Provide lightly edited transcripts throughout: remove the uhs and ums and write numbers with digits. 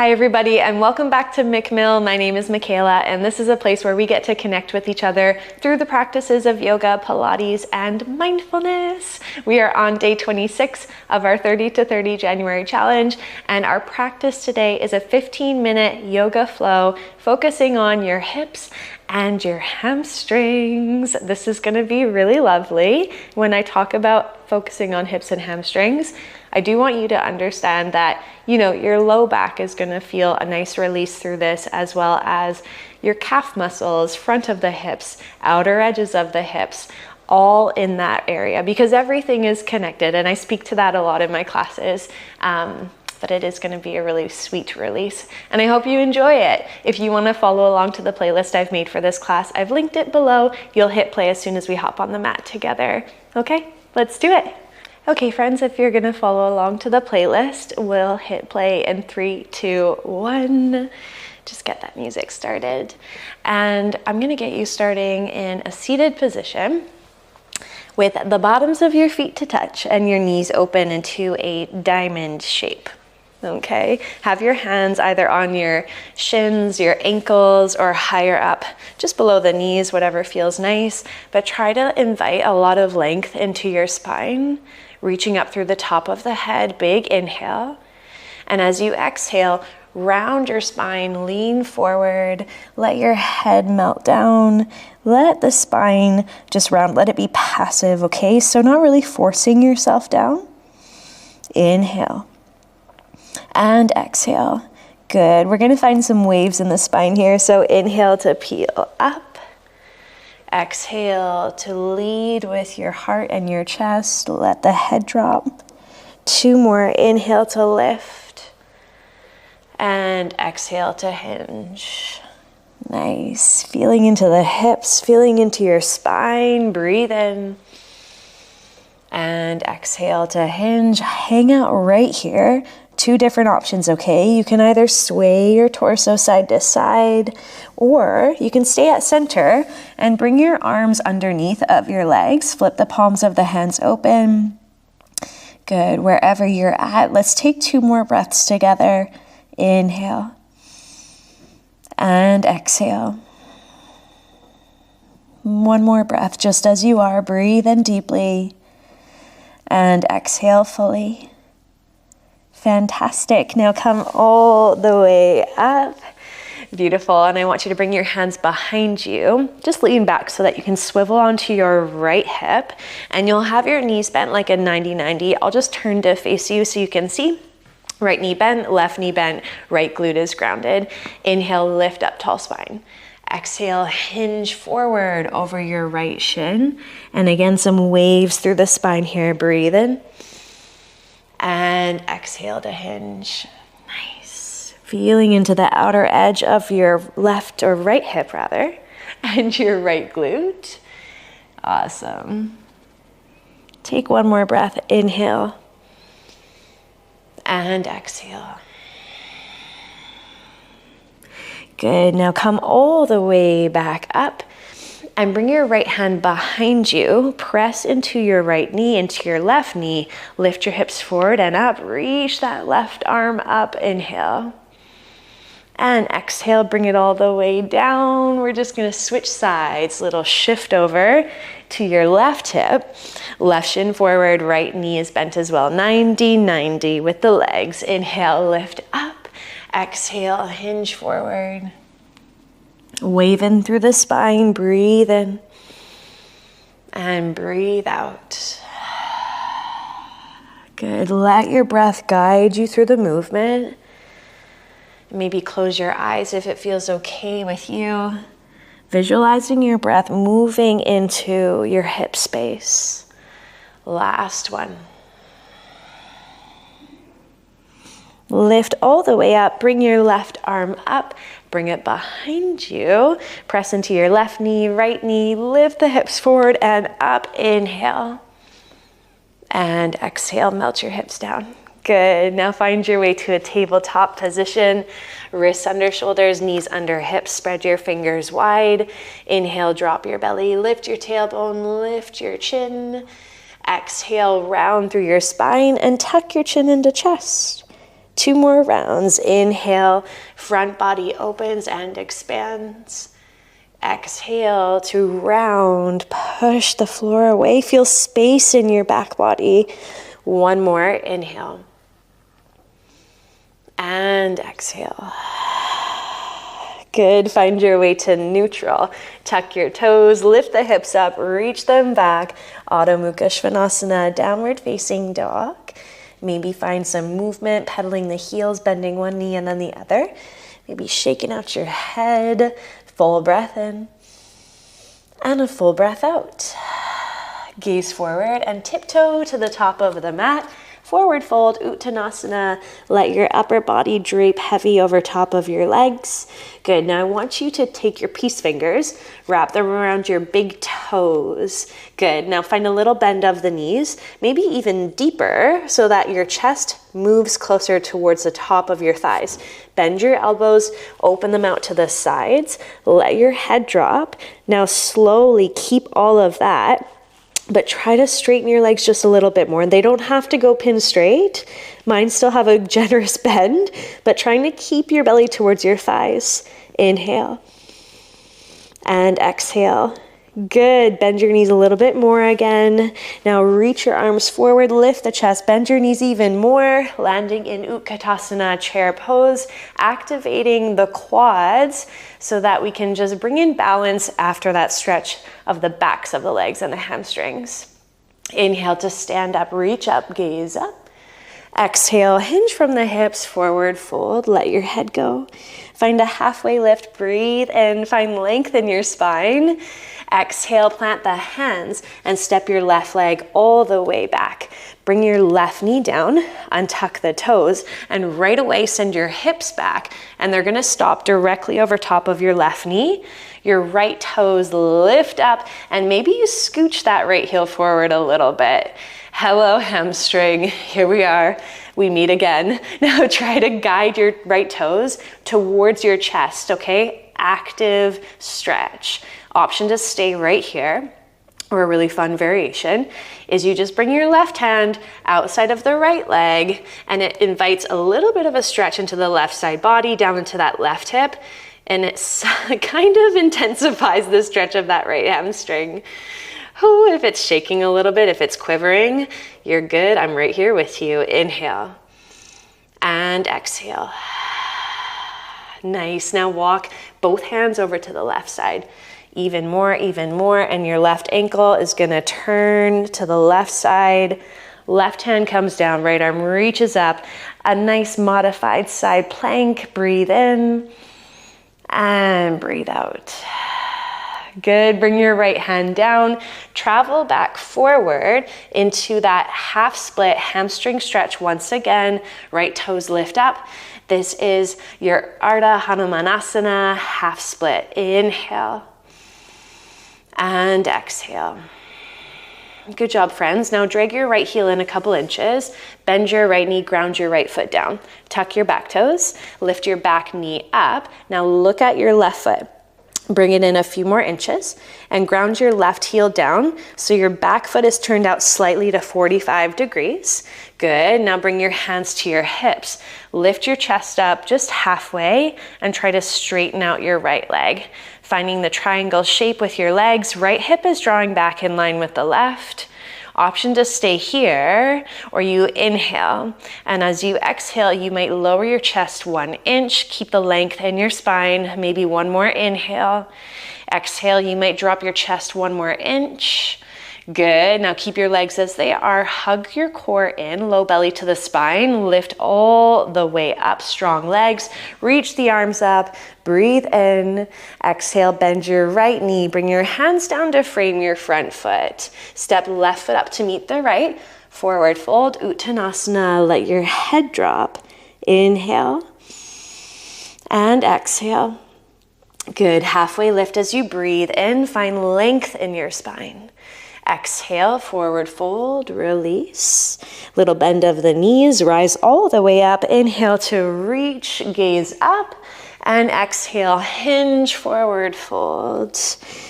Hi everybody, and welcome back to MIKMILL. My name is Mikaela, and this is a place where we get to connect with each other through the practices of yoga, Pilates, and mindfulness. We are on day 26 of our 30 to 30 January challenge, and our practice today is a 15-minute yoga flow focusing on your hips and your hamstrings. This is going to be really lovely. When I talk about focusing on hips and hamstrings, I do want you to understand that, your low back is going to feel a nice release through this, as well as your calf muscles, front of the hips, outer edges of the hips, all in that area, because everything is connected. And I speak to that a lot in my classes. But it is going to be a really sweet release, and I hope you enjoy it. If you want to follow along to the playlist I've made for this class, I've linked it below. You'll hit play as soon as we hop on the mat together. Okay, let's do it. Okay, friends, if you're going to follow along to the playlist, we'll hit play in 3, 2, 1. Just get that music started. And I'm going to get you starting in a seated position with the bottoms of your feet to touch and your knees open into a diamond shape. Okay, have your hands either on your shins, your ankles, or higher up, just below the knees, whatever feels nice. But try to invite a lot of length into your spine, reaching up through the top of the head. Big inhale. And as you exhale, round your spine, lean forward, let your head melt down, let the spine just round, let it be passive, okay? So not really forcing yourself down. Inhale. And exhale. Good. We're going to find some waves in the spine here. So inhale to peel up. Exhale to lead with your heart and your chest. Let the head drop. 2 more. Inhale to lift. And exhale to hinge. Nice. Feeling into the hips, feeling into your spine. Breathe in. And exhale to hinge. Hang out right here. 2 different options, okay? You can either sway your torso side to side, or you can stay at center and bring your arms underneath of your legs. Flip the palms of the hands open. Good. Wherever you're at, let's take 2 more breaths together. Inhale. And exhale. 1 more breath, just as you are. Breathe in deeply. And exhale fully. Fantastic. Now come all the way up. Beautiful. And I want you to bring your hands behind you. Just lean back so that you can swivel onto your right hip, and you'll have your knees bent like a 90-90. I'll just turn to face you so you can see. Right knee bent, left knee bent, right glute is grounded. Inhale, lift up, tall spine. Exhale, hinge forward over your right shin. And again, some waves through the spine here. Breathe in. And exhale to hinge. Nice. Feeling into the outer edge of your left or right hip rather, and your right glute. Awesome. Take 1 more breath. Inhale. And exhale. Good. Now come all the way back up. And bring your right hand behind you. Press into your right knee, into your left knee. Lift your hips forward and up. Reach that left arm up. Inhale. And exhale, bring it all the way down. We're just going to switch sides. Little shift over to your left hip. Left shin forward, right knee is bent as well. 90-90 with the legs. Inhale, lift up. Exhale, hinge forward. Wave in through the spine, breathe in, and breathe out. Good. Let your breath guide you through the movement. Maybe close your eyes if it feels okay with you. Visualizing your breath moving into your hip space. Last one. Lift all the way up. Bring your left arm up. Bring it behind you. Press into your left knee, right knee. Lift the hips forward and up. Inhale. And exhale. Melt your hips down. Good. Now find your way to a tabletop position. Wrists under shoulders, knees under hips. Spread your fingers wide. Inhale, drop your belly. Lift your tailbone. Lift your chin. Exhale, round through your spine and tuck your chin into chest. 2 more rounds. Inhale, front body opens and expands. Exhale to round, push the floor away. Feel space in your back body. 1 more, inhale. And exhale. Good, find your way to neutral. Tuck your toes, lift the hips up, reach them back. Adho Mukha Svanasana, downward facing dog. Maybe find some movement, pedaling the heels, bending one knee and then the other. Maybe shaking out your head. Full breath in and a full breath out. Gaze forward and tiptoe to the top of the mat. Forward fold, Uttanasana. Let your upper body drape heavy over top of your legs. Good, now I want you to take your peace fingers, wrap them around your big toes. Good, now find a little bend of the knees, maybe even deeper so that your chest moves closer towards the top of your thighs. Bend your elbows, open them out to the sides, let your head drop. Now slowly keep all of that, but try to straighten your legs just a little bit more. They don't have to go pin straight. Mine still have a generous bend, but trying to keep your belly towards your thighs. Inhale and exhale. Good, bend your knees a little bit more again. Now reach your arms forward, lift the chest, bend your knees even more, landing in Utkatasana, chair pose, activating the quads so that we can just bring in balance after that stretch of the backs of the legs and the hamstrings. Inhale to stand up, reach up, gaze up. Exhale, hinge from the hips, forward fold, let your head go. Find a halfway lift, breathe in, find length in your spine. Exhale, plant the hands and step your left leg all the way back. Bring your left knee down, untuck the toes, and right away send your hips back, and they're gonna stop directly over top of your left knee. Your right toes lift up, and maybe you scooch that right heel forward a little bit. Hello, hamstring. Here we are. We meet again. Now try to guide your right toes towards your chest, okay? Active stretch. Option to stay right here, or a really fun variation, is you just bring your left hand outside of the right leg, and it invites a little bit of a stretch into the left side body, down into that left hip, and it kind of intensifies the stretch of that right hamstring. Ooh, if it's shaking a little bit, if it's quivering, you're good. I'm right here with you. Inhale and exhale. Nice. Now walk both hands over to the left side. Even more, and your left ankle is gonna turn to the left side. Left hand comes down, right arm reaches up. A nice modified side plank. Breathe in and breathe out. Good, bring your right hand down, travel back forward into that half split hamstring stretch once again, right toes lift up. This is your Ardha Hanumanasana half split. Inhale and exhale. Good job, friends. Now drag your right heel in a couple inches, bend your right knee, ground your right foot down. Tuck your back toes, lift your back knee up. Now look at your left foot. Bring it in a few more inches and ground your left heel down so your back foot is turned out slightly to 45 degrees. Good, now bring your hands to your hips. Lift your chest up just halfway and try to straighten out your right leg. Finding the triangle shape with your legs, right hip is drawing back in line with the left. Option to stay here, or you inhale. And as you exhale, you might lower your chest 1 inch, keep the length in your spine, maybe one more inhale. Exhale, you might drop your chest 1 more inch. Good, now keep your legs as they are, hug your core in, low belly to the spine, lift all the way up, strong legs, reach the arms up, breathe in, exhale, bend your right knee, bring your hands down to frame your front foot, step left foot up to meet the right, forward fold, Uttanasana, let your head drop, inhale, and exhale. Good, halfway lift as you breathe in, find length in your spine. Exhale, forward fold, release. Little bend of the knees, rise all the way up. Inhale to reach, gaze up. And exhale, hinge, forward fold.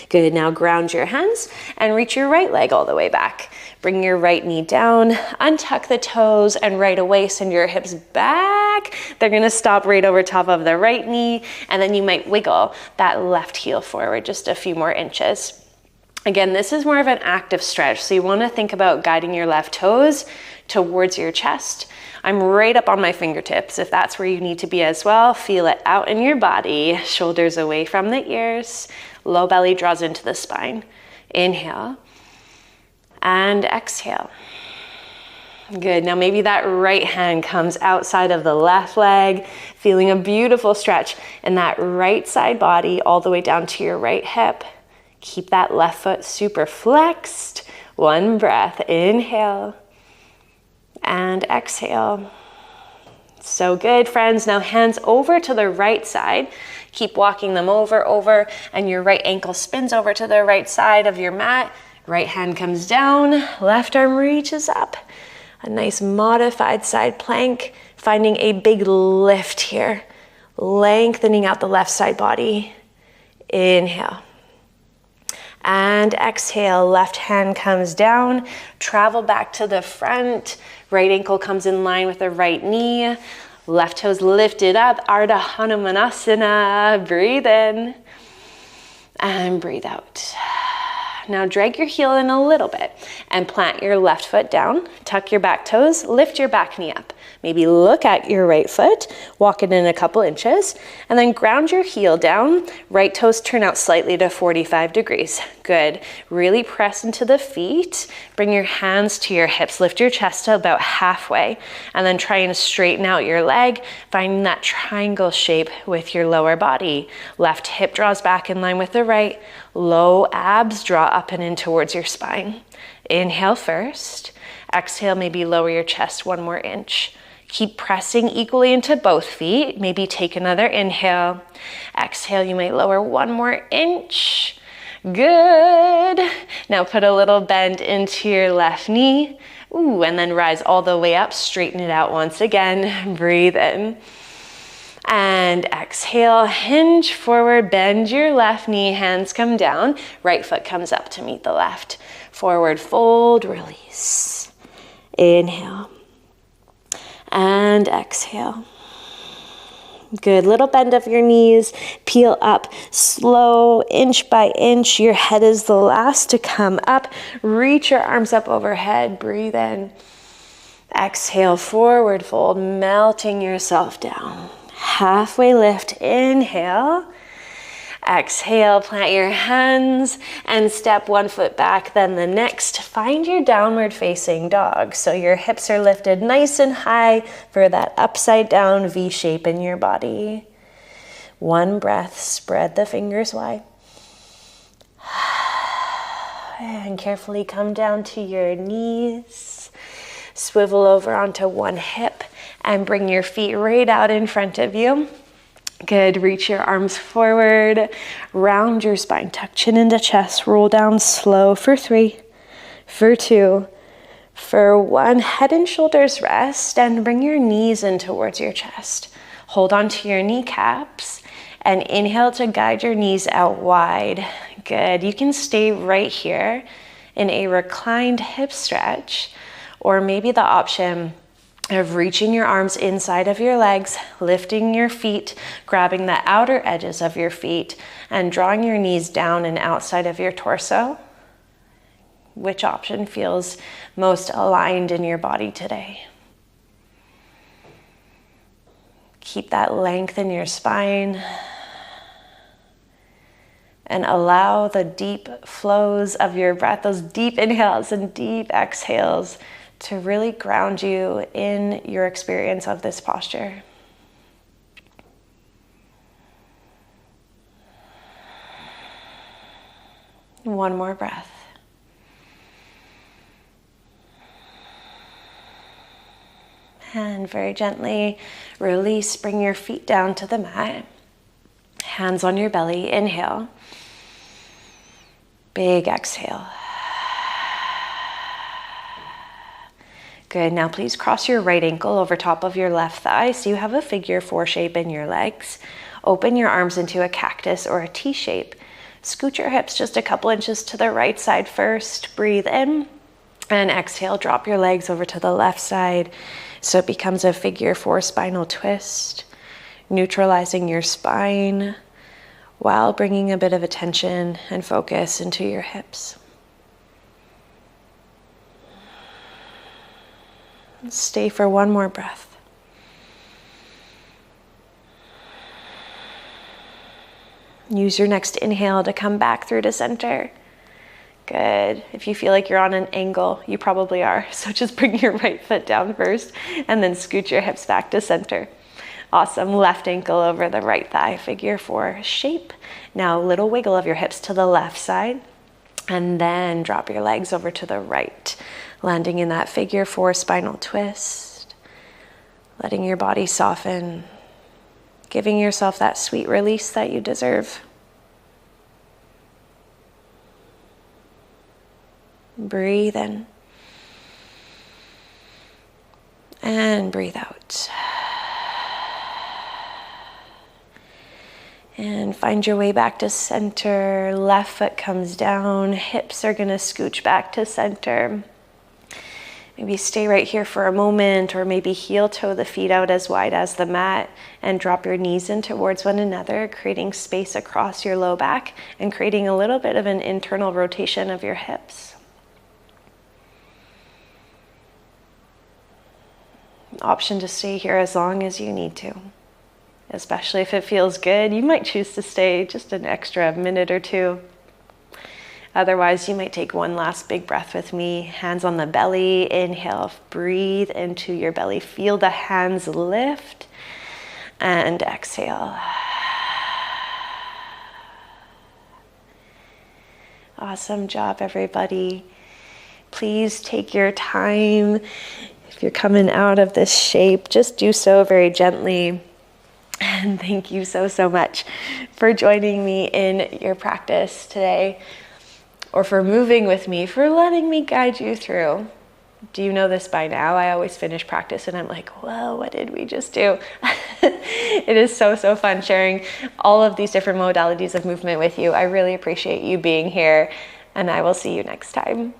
Good, now ground your hands and reach your right leg all the way back. Bring your right knee down, untuck the toes, and right away send your hips back back. They're gonna stop right over top of the right knee, and then you might wiggle that left heel forward just a few more inches. Again, this is more of an active stretch, so you wanna think about guiding your left toes towards your chest. I'm right up on my fingertips. If that's where you need to be as well, feel it out in your body. Shoulders away from the ears. Low belly draws into the spine. Inhale and exhale. Good, now maybe that right hand comes outside of the left leg, feeling a beautiful stretch in that right side body all the way down to your right hip. Keep that left foot super flexed. One breath, inhale and exhale. So good, friends. Now hands over to the right side. Keep walking them over, and your right ankle spins over to the right side of your mat. Right hand comes down, left arm reaches up. A nice modified side plank, finding a big lift here. Lengthening out the left side body. Inhale. And exhale, left hand comes down, travel back to the front, right ankle comes in line with the right knee, left toes lifted up, Ardha Hanumanasana, breathe in and breathe out. Now drag your heel in a little bit and plant your left foot down, tuck your back toes, lift your back knee up. Maybe look at your right foot, walk it in a couple inches, and then ground your heel down. Right toes turn out slightly to 45 degrees. Good. Really press into the feet. Bring your hands to your hips. Lift your chest to about halfway, and then try and straighten out your leg, finding that triangle shape with your lower body. Left hip draws back in line with the right. Low abs draw up and in towards your spine. Inhale first. Exhale, maybe lower your chest 1 more inch. Keep pressing equally into both feet. Maybe take another inhale. Exhale, you might lower 1 more inch. Good. Now put a little bend into your left knee. Ooh, and then rise all the way up. Straighten it out once again. Breathe in. And exhale, hinge forward, bend your left knee, hands come down. Right foot comes up to meet the left. Forward fold, release. Inhale. And exhale. Good, little bend of your knees, peel up, slow, inch by inch. Your head is the last to come up. Reach your arms up overhead, breathe in. Exhale, forward fold, melting yourself down. Halfway lift, inhale. Exhale, plant your hands and step 1 foot back, then the next. Find your downward facing dog. So your hips are lifted nice and high for that upside down V shape in your body. 1 breath, spread the fingers wide. And carefully come down to your knees. Swivel over onto 1 hip and bring your feet right out in front of you. Good, reach your arms forward, round your spine, tuck chin into chest, roll down slow for 3, for 2, for 1. Head and shoulders rest and bring your knees in towards your chest. Hold on to your kneecaps and inhale to guide your knees out wide. Good, you can stay right here in a reclined hip stretch, or maybe the option of reaching your arms inside of your legs, lifting your feet, grabbing the outer edges of your feet, and drawing your knees down and outside of your torso. Which option feels most aligned in your body today? Keep that length in your spine and allow the deep flows of your breath, those deep inhales and deep exhales, to really ground you in your experience of this posture. One more breath. And very gently release, bring your feet down to the mat. Hands on your belly, inhale. Big exhale. Good, now please cross your right ankle over top of your left thigh so you have a figure 4 shape in your legs. Open your arms into a cactus or a T shape. Scoot your hips just a couple inches to the right side first. Breathe in and exhale, drop your legs over to the left side. So it becomes a figure 4 spinal twist, neutralizing your spine while bringing a bit of attention and focus into your hips. Stay for one more breath. Use your next inhale to come back through to center. Good. If you feel like you're on an angle, you probably are. So just bring your right foot down first and then scoot your hips back to center. Awesome. Left ankle over the right thigh, figure 4 shape. Now a little wiggle of your hips to the left side and then drop your legs over to the right, landing in that figure 4 spinal twist, letting your body soften, giving yourself that sweet release that you deserve. Breathe in and breathe out. And find your way back to center. Left foot comes down, hips are gonna scooch back to center. Maybe stay right here for a moment, or maybe heel toe the feet out as wide as the mat and drop your knees in towards one another, creating space across your low back and creating a little bit of an internal rotation of your hips. Option to stay here as long as you need to, especially if it feels good. You might choose to stay just an extra minute or two. Otherwise, you might take one last big breath with me. Hands on the belly. Inhale, breathe into your belly. Feel the hands lift. And exhale. Awesome job, everybody. Please take your time. If you're coming out of this shape, just do so very gently. And thank you so, so much for joining me in your practice today, or for moving with me, for letting me guide you through. Do you know this by now? I always finish practice and I'm like, whoa, what did we just do? It is so, so fun sharing all of these different modalities of movement with you. I really appreciate you being here, and I will see you next time.